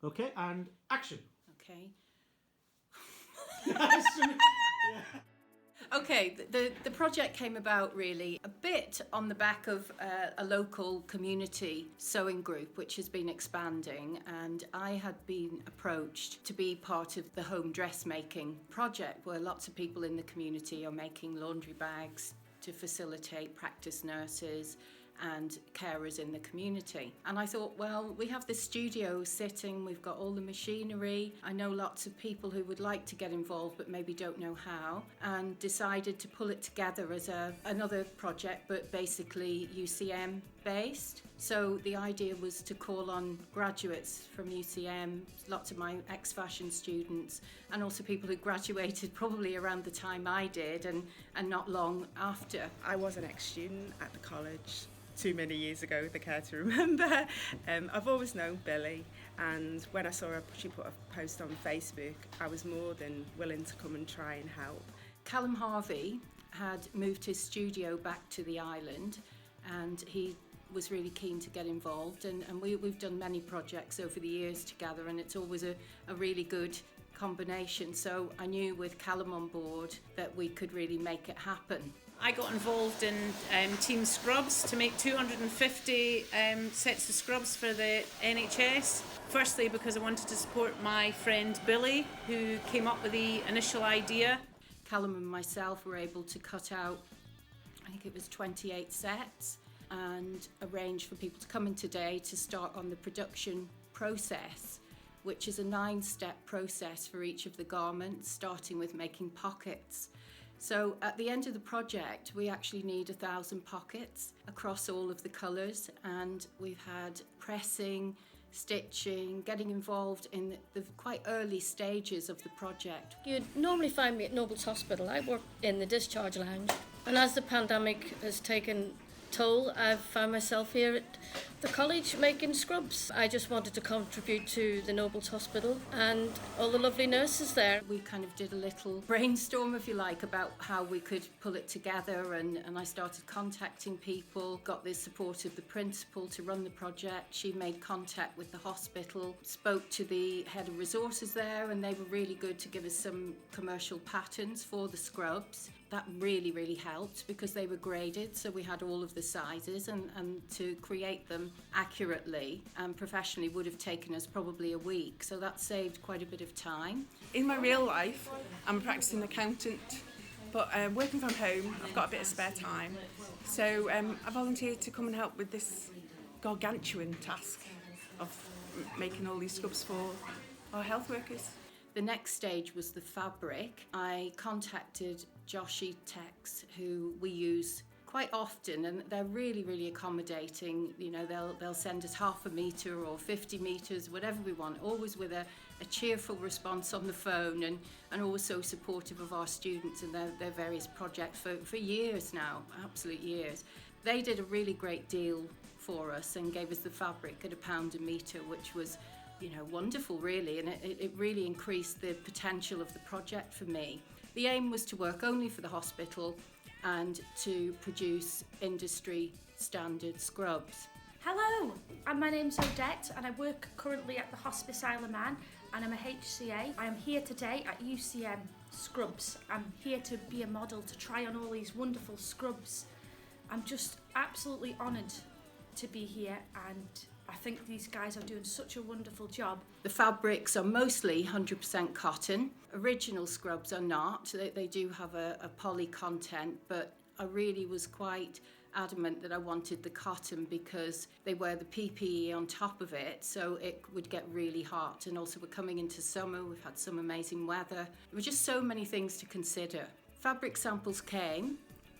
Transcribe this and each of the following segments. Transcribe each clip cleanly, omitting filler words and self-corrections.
Okay, and action. Okay. Okay, the project came about really a bit on the back of a local community sewing group which has been expanding, and I had been approached to be part of the home dressmaking project where lots of people in the community are making laundry bags to facilitate practice nurses and carers in the community. And I thought, well, we have this studio sitting, we've got all the machinery. I know lots of people who would like to get involved but maybe don't know how, and decided to pull it together as another project, but basically UCM based. So the idea was to call on graduates from UCM, lots of my ex-fashion students, and also people who graduated probably around the time I did and not long after. I was an ex-student at the college too many years ago, the care to remember. I've always known Billy, and when I saw she put a post on Facebook, I was more than willing to come and try and help. Callum Harvey had moved his studio back to the island, and he was really keen to get involved, and we've done many projects over the years together, and it's always a really good combination. So I knew with Callum on board that we could really make it happen. I got involved in Team Scrubs to make 250 sets of scrubs for the NHS. Firstly, because I wanted to support my friend Billy, who came up with the initial idea. Callum and myself were able to cut out, I think it was 28 sets, and arrange for people to come in today to start on the production process, which is a 9-step process for each of the garments, starting with making pockets. So at the end of the project, we actually need 1,000 pockets across all of the colours, and we've had pressing, stitching, getting involved in the quite early stages of the project. You'd normally find me at Nobles Hospital. I work in the discharge lounge, and as the pandemic has taken toll, I've found myself here at the college making scrubs. I just wanted to contribute to the Nobles Hospital and all the lovely nurses there. We kind of did a little brainstorm, if you like, about how we could pull it together, and I started contacting people, got the support of the principal to run the project. She made contact with the hospital, spoke to the head of resources there, and they were really good to give us some commercial patterns for the scrubs. That really helped because they were graded, so we had all of the sizes, and to create them accurately and professionally would have taken us probably a week, so that saved quite a bit of time. In my real life, I'm a practicing accountant, but working from home, I've got a bit of spare time, so I volunteered to come and help with this gargantuan task of making all these scrubs for our health workers. The next stage was the fabric. I contacted Joshi Tex, who we use quite often, and they're really accommodating. You know, they'll send us 0.5 metre or 50 metres, whatever we want, always with a cheerful response on the phone, and also supportive of our students and their various projects for years now, absolute years. They did a really great deal for us and gave us the fabric at £1 a metre, which was, you know, wonderful really, and it really increased the potential of the project for me. The aim was to work only for the hospital and to produce industry standard scrubs. Hello, my name's Odette and I work currently at the Hospice Isle of Man, and I'm a HCA. I am here today at UCM Scrubs. I'm here to be a model, to try on all these wonderful scrubs. I'm just absolutely honoured to be here, and I think these guys are doing such a wonderful job. The fabrics are mostly 100% cotton. Original scrubs are not. They do have a poly content, but I really was quite adamant that I wanted the cotton because they wear the PPE on top of it, so it would get really hot. And also we're coming into summer, we've had some amazing weather. There were just so many things to consider. Fabric samples came,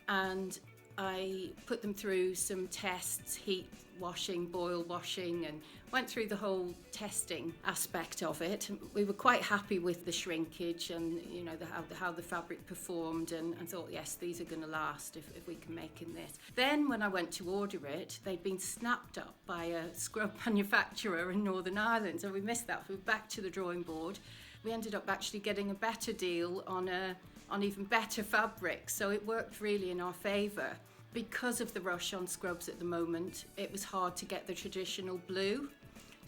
and I put them through some tests, heat washing, boil washing, and went through the whole testing aspect of it. We were quite happy with the shrinkage and, you know, how the fabric performed, and thought, yes, these are going to last if we can make in this. Then when I went to order it, they'd been snapped up by a scrub manufacturer in Northern Ireland, so we missed that. We were back to the drawing board. We ended up actually getting a better deal on even better fabric, so it worked really in our favour. Because of the rush on scrubs at the moment, it was hard to get the traditional blue,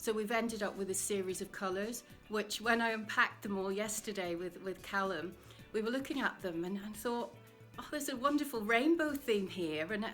So we've ended up with a series of colours, which when I unpacked them all yesterday with Callum, we were looking at them and I thought, oh, there's a wonderful rainbow theme here. And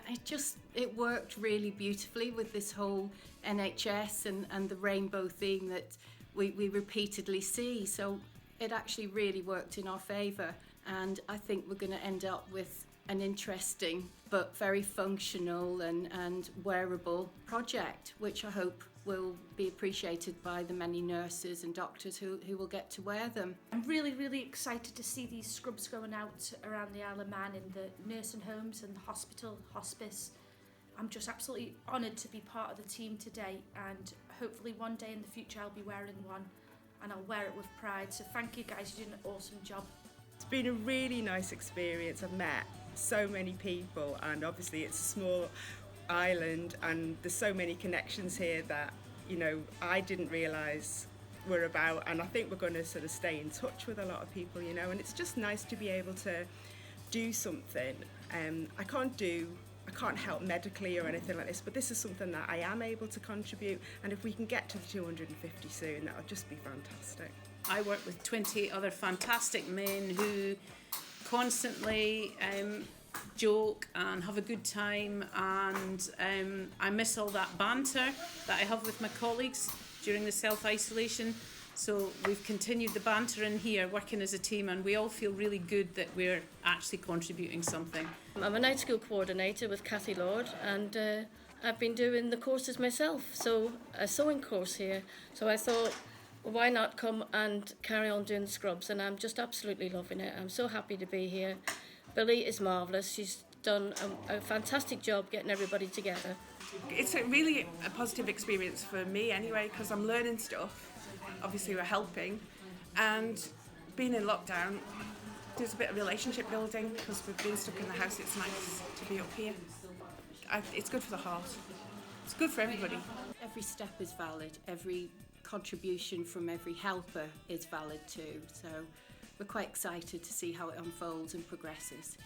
it worked really beautifully with this whole NHS and the rainbow theme that we repeatedly see. So it actually really worked in our favour. And I think we're going to end up with an interesting but very functional and wearable project, which I hope will be appreciated by the many nurses and doctors who will get to wear them. I'm really, really excited to see these scrubs going out around the Isle of Man in the nursing homes and the hospital, hospice. I'm just absolutely honoured to be part of the team today, and hopefully one day in the future I'll be wearing one and I'll wear it with pride. So thank you guys, you're doing an awesome job. It's been a really nice experience. I've met so many people, and obviously it's a small island and there's so many connections here that, you know, I didn't realise were about, and I think we're going to sort of stay in touch with a lot of people, you know, and it's just nice to be able to do something. I can't help medically or anything like this, but this is something that I am able to contribute, and if we can get to the 250 soon, that'll just be fantastic. I work with 20 other fantastic men who constantly joke and have a good time, and I miss all that banter that I have with my colleagues during the self-isolation. So we've continued the banter in here, working as a team, and we all feel really good that we're actually contributing something. I'm a night school coordinator with Kathy Lord, and I've been doing the courses myself, so a sewing course here. So I thought, well, why not come and carry on doing the scrubs? And I'm just absolutely loving it. I'm so happy to be here. Billy is marvellous. She's done a fantastic job getting everybody together. It's really a positive experience for me anyway, because I'm learning stuff. Obviously we're helping, and being in lockdown, there's a bit of relationship building because we've been stuck in the house. It's nice to be up here. It's good for the heart. It's good for everybody. Every step is valid. Every contribution from every helper is valid too. So we're quite excited to see how it unfolds and progresses.